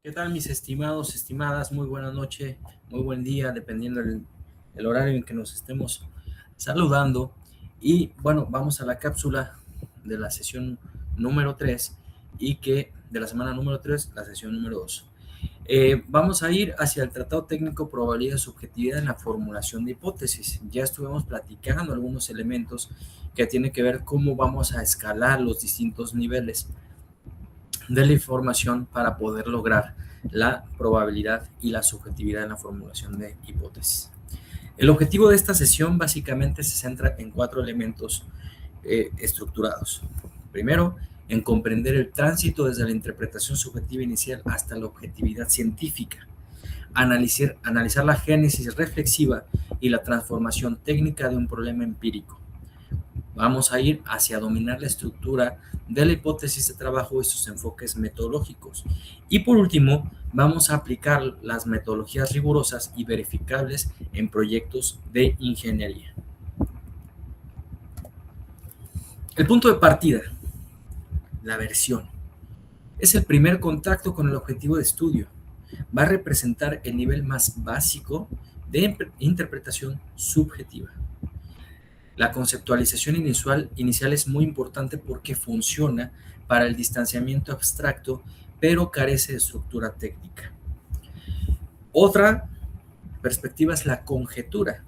¿Qué tal, mis estimados, estimadas? Muy buena noche, muy buen día, dependiendo el horario en que nos estemos saludando. Y bueno, vamos a la cápsula de la sesión número 3 y que de la semana número 3, la sesión número 2. Vamos a ir hacia el tratado técnico probabilidad y subjetividad en la formulación de hipótesis. Ya estuvimos platicando algunos elementos que tienen que ver cómo vamos a escalar los distintos niveles de la información para poder lograr la probabilidad y la subjetividad en la formulación de hipótesis. El objetivo de esta sesión básicamente se centra en 4 elementos estructurados. Primero, en comprender el tránsito desde la interpretación subjetiva inicial hasta la objetividad científica. Analizar la génesis reflexiva y la transformación técnica de un problema empírico. Vamos a ir hacia dominar la estructura de la hipótesis de trabajo y sus enfoques metodológicos. Y por último, vamos a aplicar las metodologías rigurosas y verificables en proyectos de ingeniería. El punto de partida, la versión, es el primer contacto con el objetivo de estudio. Va a representar el nivel más básico de interpretación subjetiva. La conceptualización inicial es muy importante porque funciona para el distanciamiento abstracto, pero carece de estructura técnica. Otra perspectiva es la conjetura.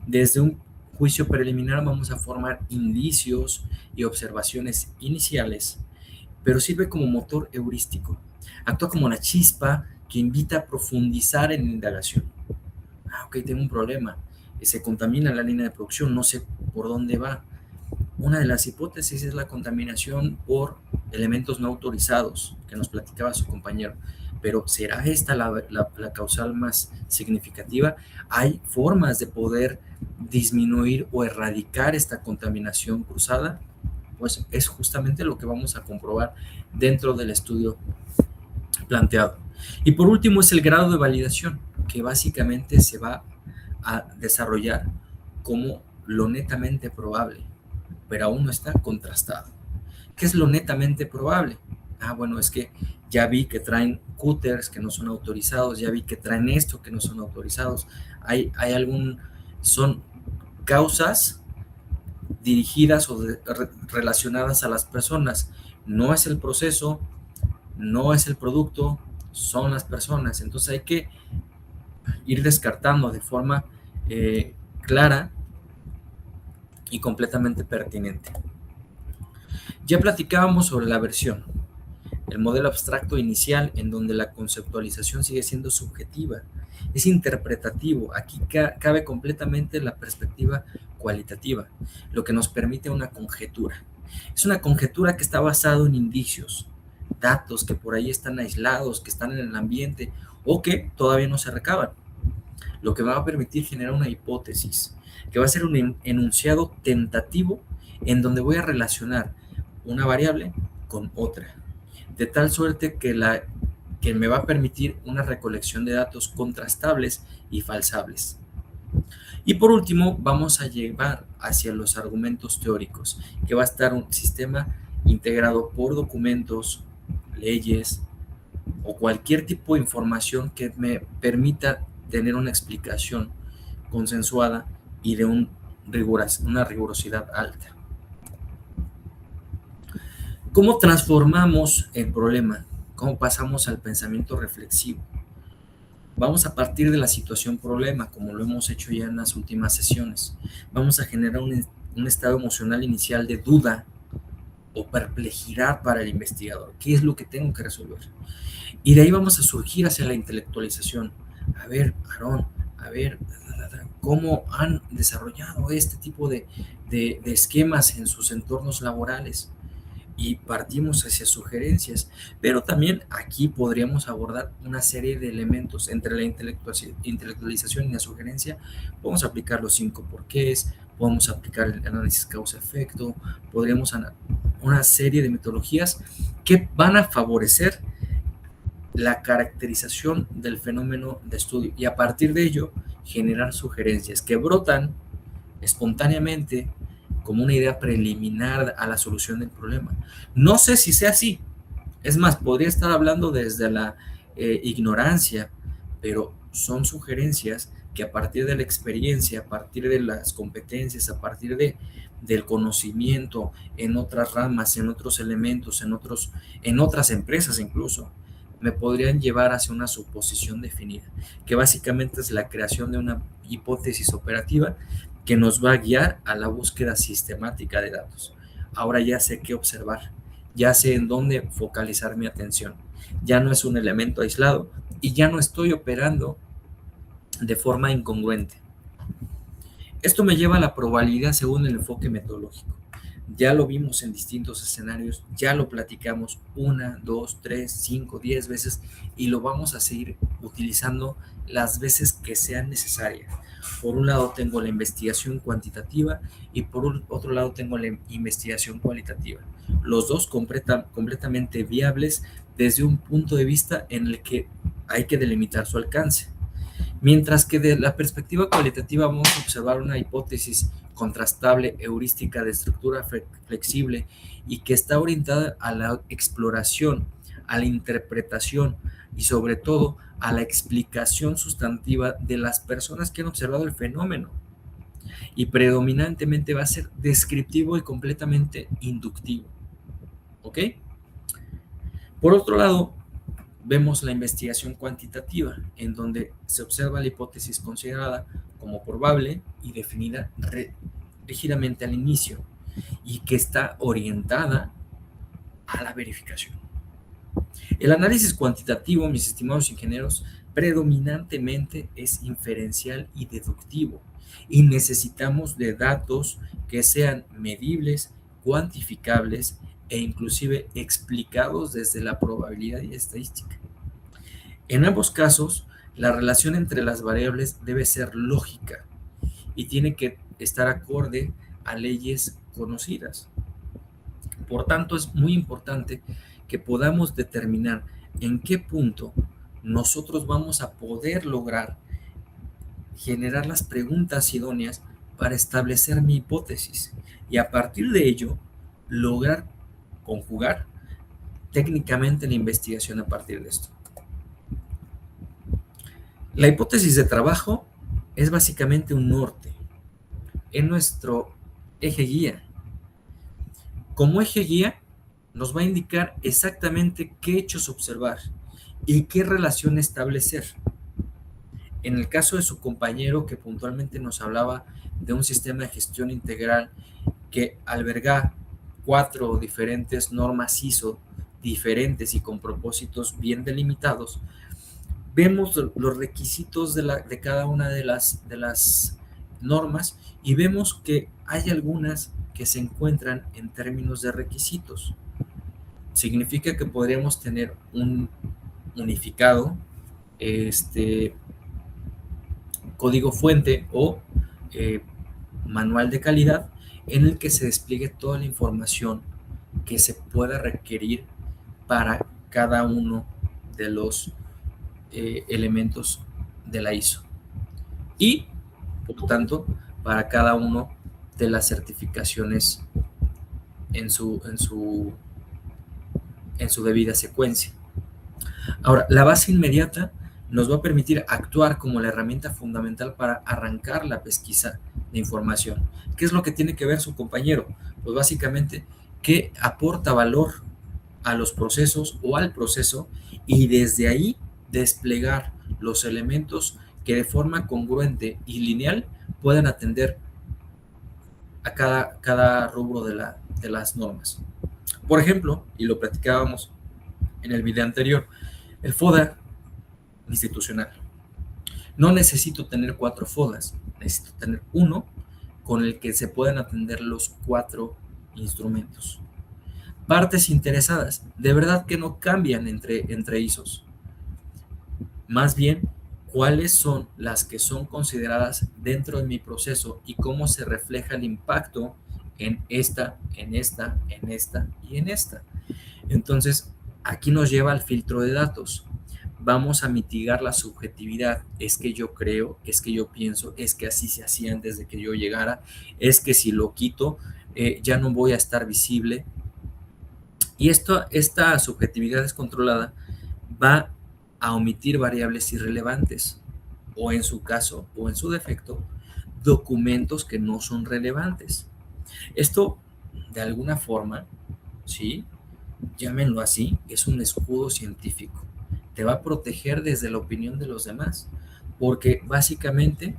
Desde un juicio preliminar vamos a formar indicios y observaciones iniciales, pero sirve como motor heurístico. Actúa como una chispa que invita a profundizar en la indagación. Ok, tengo un problema. Se contamina la línea de producción, no sé por dónde va. Una de las hipótesis es la contaminación por elementos no autorizados, que nos platicaba su compañero. Pero ¿será esta la causal más significativa? ¿Hay formas de poder disminuir o erradicar esta contaminación cruzada? Pues es justamente lo que vamos a comprobar dentro del estudio planteado. Y por último es el grado de validación, que básicamente se va a desarrollar como lo netamente probable, pero aún no está contrastado. ¿Qué es lo netamente probable? Bueno, es que ya vi que traen cúters que no son autorizados, ya vi que traen esto que no son autorizados. Son causas dirigidas o relacionadas a las personas. No es el proceso, no es el producto, son las personas. Entonces hay que ir descartando de forma clara y completamente pertinente. Ya platicábamos sobre la versión, el modelo abstracto inicial en donde la conceptualización sigue siendo subjetiva, es interpretativo. Aquí cabe completamente la perspectiva cualitativa, lo que nos permite una conjetura. Es una conjetura que está basada en indicios, datos que por ahí están aislados, que están en el ambiente o que todavía no se recaban, lo que va a permitir generar una hipótesis, que va a ser un enunciado tentativo en donde voy a relacionar una variable con otra, de tal suerte que me va a permitir una recolección de datos contrastables y falsables. Y por último, vamos a llevar hacia los argumentos teóricos, que va a estar un sistema integrado por documentos, leyes o cualquier tipo de información que me permita tener una explicación consensuada y de una rigurosidad alta. ¿Cómo transformamos el problema? ¿Cómo pasamos al pensamiento reflexivo? Vamos a partir de la situación problema, como lo hemos hecho ya en las últimas sesiones. Vamos a generar un estado emocional inicial de duda o perplejidad para el investigador. ¿Qué es lo que tengo que resolver? Y de ahí vamos a surgir hacia la intelectualización. A ver, Aarón, cómo han desarrollado este tipo de esquemas en sus entornos laborales. Y partimos hacia sugerencias, pero también aquí podríamos abordar una serie de elementos entre la intelectualización y la sugerencia. Podemos aplicar los 5 porqués, podemos aplicar el análisis causa-efecto, podríamos una serie de metodologías que van a favorecer la caracterización del fenómeno de estudio y a partir de ello generar sugerencias que brotan espontáneamente como una idea preliminar a la solución del problema. No sé si sea así. Es más, podría estar hablando desde la ignorancia, pero son sugerencias que a partir de la experiencia, a partir de las competencias, a partir del conocimiento en otras ramas, en otros elementos, en otras empresas incluso, me podrían llevar hacia una suposición definida, que básicamente es la creación de una hipótesis operativa que nos va a guiar a la búsqueda sistemática de datos. Ahora ya sé qué observar, ya sé en dónde focalizar mi atención, ya no es un elemento aislado y ya no estoy operando de forma incongruente. Esto me lleva a la probabilidad según el enfoque metodológico. Ya lo vimos en distintos escenarios, ya lo platicamos 1, 2, 3, 5, 10 veces y lo vamos a seguir utilizando las veces que sean necesarias. Por un lado tengo la investigación cuantitativa y por otro lado tengo la investigación cualitativa. Los dos completamente viables desde un punto de vista en el que hay que delimitar su alcance. Mientras que de la perspectiva cualitativa vamos a observar una hipótesis contrastable, heurística de estructura flexible y que está orientada a la exploración, a la interpretación y sobre todo a la explicación sustantiva de las personas que han observado el fenómeno. Y predominantemente va a ser descriptivo y completamente inductivo. ¿Ok? Por otro lado, vemos la investigación cuantitativa, en donde se observa la hipótesis considerada como probable y definida rígidamente al inicio, y que está orientada a la verificación. El análisis cuantitativo, mis estimados ingenieros, predominantemente es inferencial y deductivo, y necesitamos de datos que sean medibles, cuantificables e inclusive explicados desde la probabilidad y estadística. En ambos casos, la relación entre las variables debe ser lógica y tiene que estar acorde a leyes conocidas. Por tanto, es muy importante que podamos determinar en qué punto nosotros vamos a poder lograr generar las preguntas idóneas para establecer mi hipótesis y a partir de ello lograr conjugar técnicamente la investigación a partir de esto. La hipótesis de trabajo es básicamente un norte, es nuestro eje guía. Como eje guía nos va a indicar exactamente qué hechos observar y qué relación establecer. En el caso de su compañero que puntualmente nos hablaba de un sistema de gestión integral que alberga 4 diferentes normas ISO diferentes y con propósitos bien delimitados, vemos los requisitos de cada una de las normas y vemos que hay algunas que se encuentran en términos de requisitos. Significa que podríamos tener un unificado, código fuente o manual de calidad en el que se despliegue toda la información que se pueda requerir para cada uno de los elementos de la ISO y por tanto para cada uno de las certificaciones en su debida secuencia. Ahora, la base inmediata nos va a permitir actuar como la herramienta fundamental para arrancar la pesquisa de información. ¿Qué es lo que tiene que ver su compañero? Pues básicamente, ¿qué aporta valor a los procesos o al proceso? Y desde ahí desplegar los elementos que de forma congruente y lineal puedan atender a cada rubro de las normas. Por ejemplo, y lo platicábamos en el video anterior, el FODA institucional. No necesito tener 4 FODAs, necesito tener uno con el que se puedan atender los 4 instrumentos. Partes interesadas, de verdad que no cambian entre ISOs. Más bien, cuáles son las que son consideradas dentro de mi proceso y cómo se refleja el impacto en esta y en esta. Entonces, aquí nos lleva al filtro de datos. Vamos a mitigar la subjetividad. Es que yo creo, es que yo pienso, es que así se hacía antes de que yo llegara, es que si lo quito, ya no voy a estar visible. Y esta subjetividad descontrolada va a omitir variables irrelevantes o en su caso o en su defecto, documentos que no son relevantes. Esto, de alguna forma, ¿sí? Llámenlo así, es un escudo científico. Te va a proteger desde la opinión de los demás, porque básicamente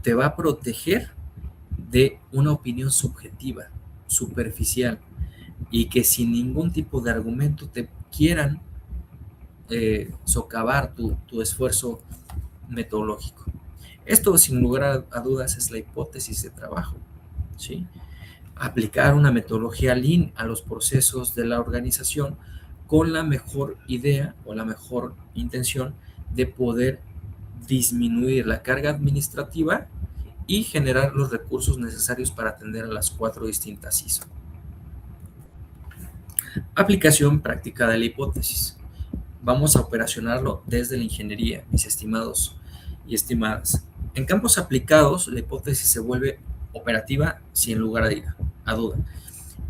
te va a proteger de una opinión subjetiva, superficial, y que sin ningún tipo de argumento te quieran socavar tu esfuerzo metodológico. Esto, sin lugar a dudas, es la hipótesis de trabajo, ¿sí? Aplicar una metodología Lean a los procesos de la organización con la mejor idea o la mejor intención de poder disminuir la carga administrativa y generar los recursos necesarios para atender a las 4 distintas ISO. Aplicación práctica de la hipótesis. Vamos a operacionarlo desde la ingeniería, mis estimados y estimadas. En campos aplicados, la hipótesis se vuelve operativa sin lugar a duda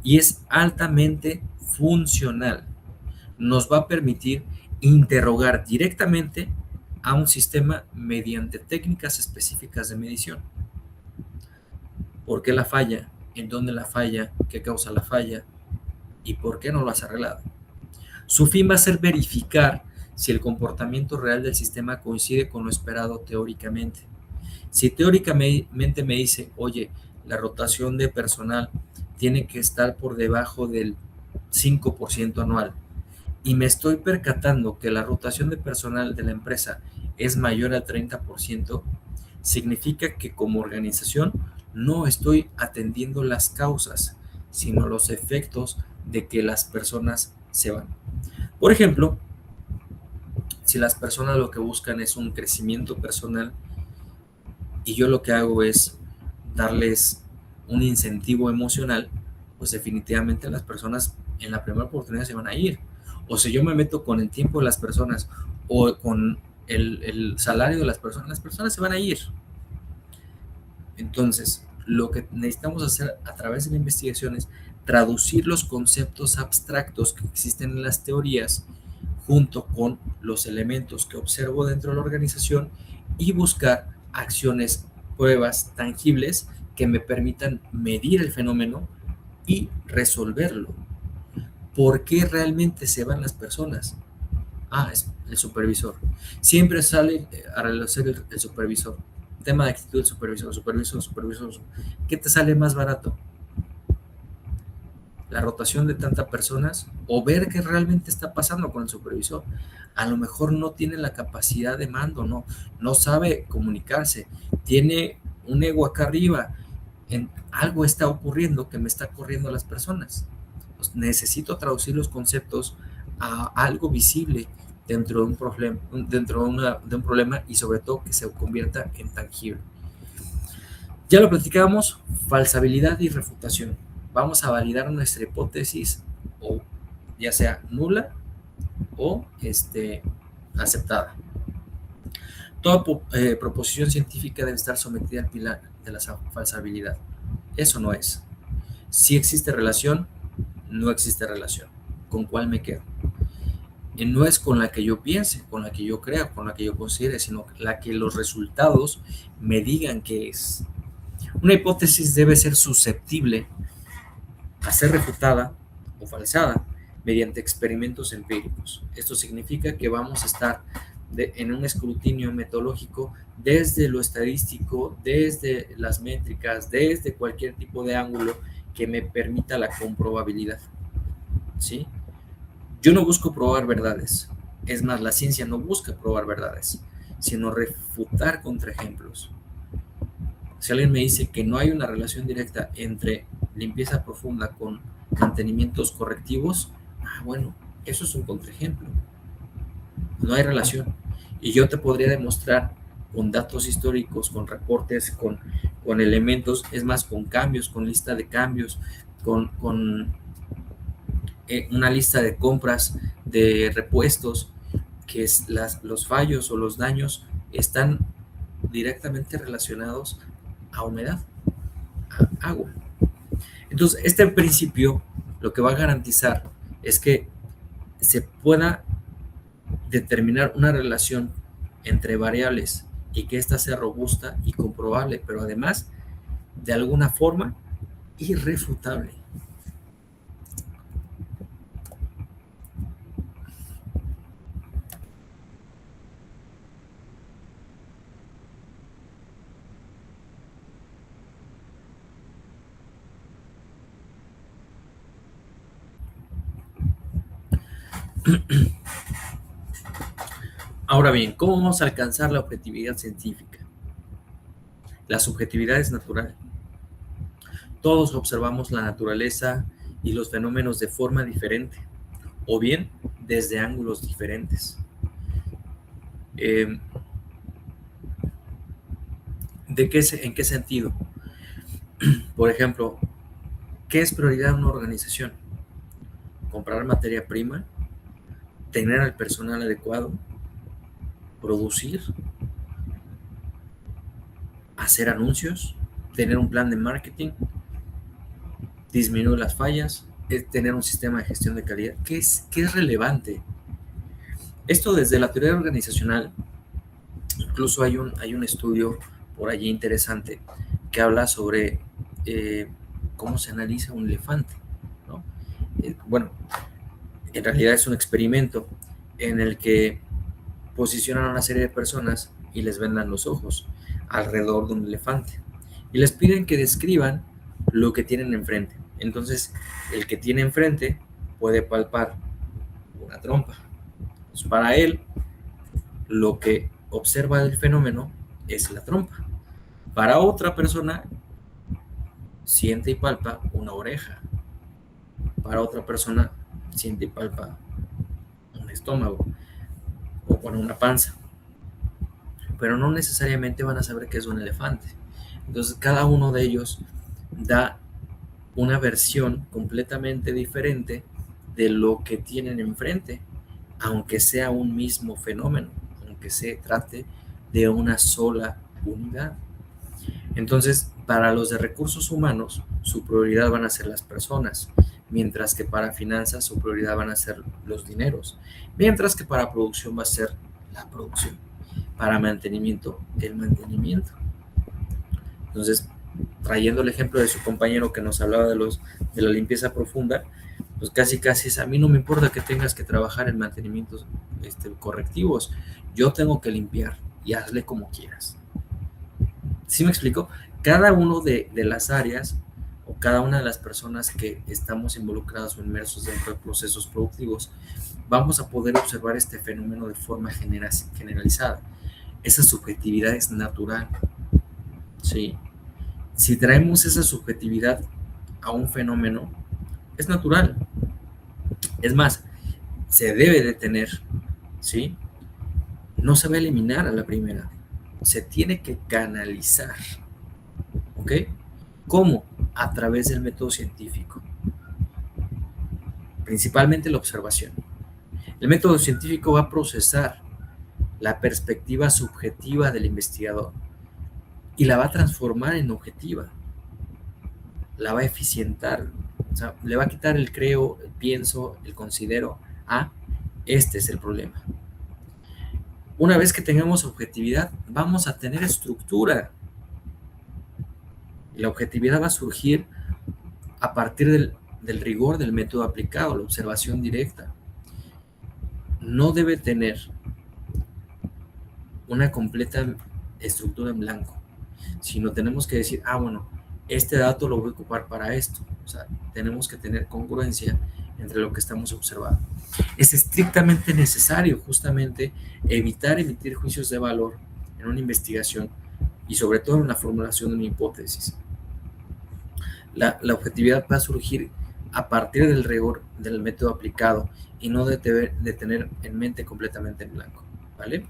y es altamente funcional. Nos va a permitir interrogar directamente a un sistema mediante técnicas específicas de medición. ¿Por qué la falla? ¿En dónde la falla? ¿Qué causa la falla? ¿Y por qué no lo has arreglado? Su fin va a ser verificar si el comportamiento real del sistema coincide con lo esperado teóricamente. Si teóricamente me dice, oye, la rotación de personal tiene que estar por debajo del 5% anual, y me estoy percatando que la rotación de personal de la empresa es mayor al 30%, significa que como organización no estoy atendiendo las causas, sino los efectos de que las personas se van. Por ejemplo, si las personas lo que buscan es un crecimiento personal y yo lo que hago es darles un incentivo emocional, pues definitivamente las personas en la primera oportunidad se van a ir. O si yo me meto con el tiempo de las personas o con el salario de las personas se van a ir. Entonces, lo que necesitamos hacer a través de la investigación es traducir los conceptos abstractos que existen en las teorías junto con los elementos que observo dentro de la organización y buscar acciones, pruebas tangibles que me permitan medir el fenómeno y resolverlo. ¿Por qué realmente se van las personas? Es el supervisor. Siempre sale a relucir el supervisor. Tema de actitud del supervisor. ¿Qué te sale más barato? La rotación de tantas personas o ver qué realmente está pasando con el supervisor. A lo mejor no tiene la capacidad de mando, no sabe comunicarse, tiene un ego acá arriba, algo está ocurriendo que me está corriendo a las personas. Pues necesito traducir los conceptos a algo visible dentro de un problema y sobre todo que se convierta en tangible. Ya lo platicábamos, falsabilidad y refutación. Vamos a validar nuestra hipótesis o ya sea nula o aceptada. Toda proposición científica debe estar sometida al pilar de la falsabilidad. Eso no es. Si existe relación, no existe relación. ¿Con cuál me quedo? Y no es con la que yo piense, con la que yo crea, con la que yo considere, sino la que los resultados me digan que es. Una hipótesis debe ser susceptible a ser refutada o falsada mediante experimentos empíricos. Esto significa que vamos a estar en un escrutinio metodológico desde lo estadístico, desde las métricas, desde cualquier tipo de ángulo que me permita la comprobabilidad, ¿sí? Yo no busco probar verdades. Es más, la ciencia no busca probar verdades, sino refutar contraejemplos. Si alguien me dice que no hay una relación directa entre limpieza profunda con mantenimientos correctivos, bueno, eso es un contraejemplo. No hay relación. Y yo te podría demostrar con datos históricos, con reportes, con elementos, es más, con cambios, con lista de cambios, con una lista de compras de repuestos, que es los fallos o los daños están directamente relacionados a humedad, a agua. Entonces, este principio lo que va a garantizar es que se pueda determinar una relación entre variables y que ésta sea robusta y comprobable, pero además, de alguna forma, irrefutable. Ahora bien, ¿cómo vamos a alcanzar la objetividad científica? La subjetividad es natural. Todos observamos la naturaleza y los fenómenos de forma diferente, o bien desde ángulos diferentes. ¿En qué sentido? Por ejemplo, ¿qué es prioridad en una organización? Comprar materia prima, tener al personal adecuado, producir, hacer anuncios, tener un plan de marketing, disminuir las fallas, tener un sistema de gestión de calidad. ¿Qué es relevante? Esto desde la teoría organizacional, incluso hay un estudio por allí interesante que habla sobre cómo se analiza un elefante, ¿no? Bueno, en realidad es un experimento en el que posicionan a una serie de personas y les vendan los ojos alrededor de un elefante y les piden que describan lo que tienen enfrente. Entonces, el que tiene enfrente puede palpar una trompa. Pues para él, lo que observa del fenómeno es la trompa. Para otra persona, siente y palpa una oreja. Para otra persona, siente y palpa un estómago o bueno, una panza. Pero no necesariamente van a saber que es un elefante. Entonces, cada uno de ellos da una versión completamente diferente de lo que tienen enfrente, aunque sea un mismo fenómeno, aunque se trate de una sola unidad. Entonces, para los de recursos humanos, su prioridad van a ser las personas, mientras que para finanzas su prioridad van a ser los dineros, mientras que para producción va a ser la producción, para mantenimiento, el mantenimiento. Entonces, trayendo el ejemplo de su compañero que nos hablaba de la limpieza profunda, pues casi es, a mí no me importa que tengas que trabajar en mantenimientos correctivos, yo tengo que limpiar y hazle como quieras. ¿Sí me explico? Cada uno de las áreas o cada una de las personas que estamos involucrados o inmersos dentro de procesos productivos, vamos a poder observar este fenómeno de forma generalizada. Esa subjetividad es natural, ¿sí? Si traemos esa subjetividad a un fenómeno, es natural. Es más, se debe de tener, ¿sí? No se va a eliminar a la primera. Se tiene que canalizar, ¿ok? ¿Cómo? A través del método científico. Principalmente la observación. El método científico va a procesar la perspectiva subjetiva del investigador y la va a transformar en objetiva. La va a eficientar. O sea, le va a quitar el creo, el pienso, el considero. Este es el problema. Una vez que tengamos objetividad, vamos a tener estructura. La objetividad va a surgir a partir del rigor del método aplicado, la observación directa. No debe tener una completa estructura en blanco, sino tenemos que decir, bueno, este dato lo voy a ocupar para esto. O sea, tenemos que tener congruencia entre lo que estamos observando. Es estrictamente necesario justamente evitar emitir juicios de valor en una investigación y sobre todo en la formulación de una hipótesis. La objetividad va a surgir a partir del rigor del método aplicado y no de tener en mente completamente en blanco, ¿vale?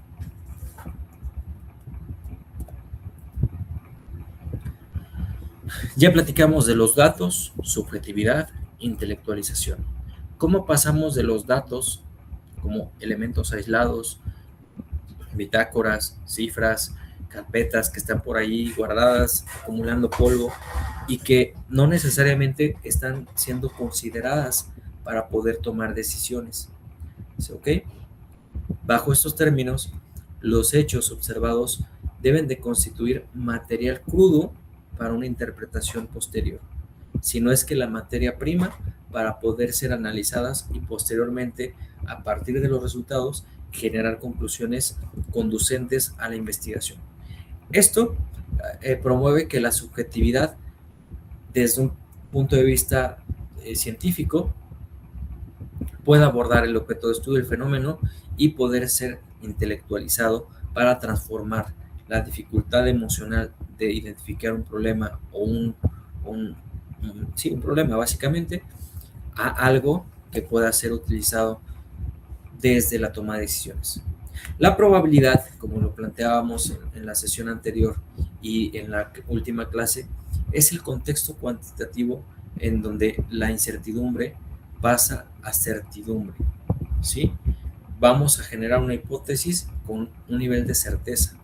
Ya platicamos de los datos, subjetividad, intelectualización. ¿Cómo pasamos de los datos como elementos aislados, bitácoras, cifras, carpetas que están por ahí guardadas, acumulando polvo y que no necesariamente están siendo consideradas para poder tomar decisiones? ¿Ok? Bajo estos términos, los hechos observados deben de constituir material crudo para una interpretación posterior, si no es que la materia prima para poder ser analizadas y posteriormente, a partir de los resultados, generar conclusiones conducentes a la investigación. Esto promueve que la subjetividad, desde un punto de vista científico, pueda abordar el objeto de estudio del fenómeno y poder ser intelectualizado para transformar la dificultad emocional de identificar un problema o un problema básicamente, a algo que pueda ser utilizado desde la toma de decisiones. La probabilidad, como lo planteábamos en la sesión anterior y en la última clase, es el contexto cuantitativo en donde la incertidumbre pasa a certidumbre, ¿sí? Vamos a generar una hipótesis con un nivel de certeza,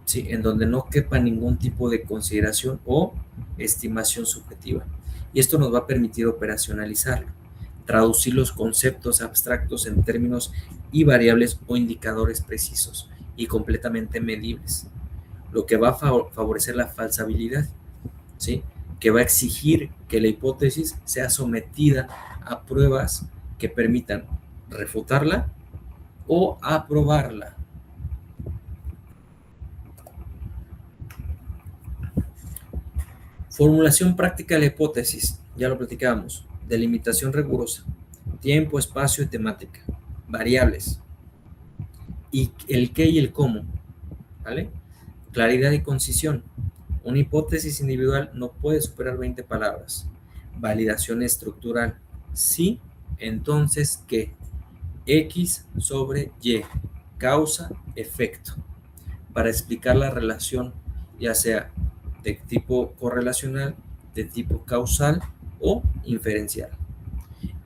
¿sí? En donde no quepa ningún tipo de consideración o estimación subjetiva. Y esto nos va a permitir operacionalizarlo, traducir los conceptos abstractos en términos y variables o indicadores precisos y completamente medibles, lo que va a favorecer la falsabilidad, ¿sí? Que va a exigir que la hipótesis sea sometida a pruebas que permitan refutarla o aprobarla. Formulación práctica de la hipótesis, ya lo platicábamos. Delimitación rigurosa, tiempo, espacio y temática, variables, y el qué y el cómo, ¿vale? Claridad y concisión. Una hipótesis individual no puede superar 20 palabras. Validación estructural. Sí, entonces ¿qué? X sobre Y, causa, efecto, para explicar la relación, ya sea de tipo correlacional, de tipo causal o inferencial.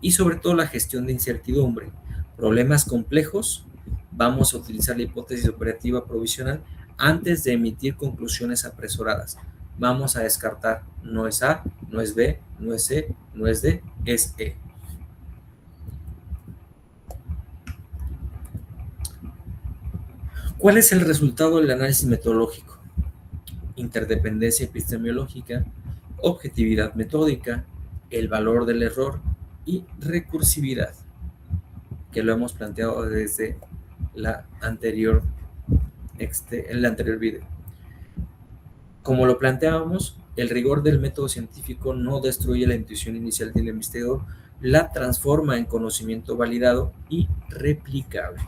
Y sobre todo la gestión de incertidumbre. Problemas complejos, vamos a utilizar la hipótesis operativa provisional antes de emitir conclusiones apresuradas. Vamos a descartar, no es A, no es B, no es C, no es D, es E. ¿Cuál es el resultado del análisis metodológico? Interdependencia epistemológica, objetividad metódica, el valor del error y recursividad, que lo hemos planteado desde el anterior video. Como lo planteábamos, el rigor del método científico no destruye la intuición inicial del investigador, la transforma en conocimiento validado y replicable.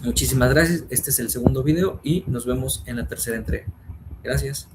Muchísimas gracias, este es el segundo video y nos vemos en la tercera entrega. Gracias.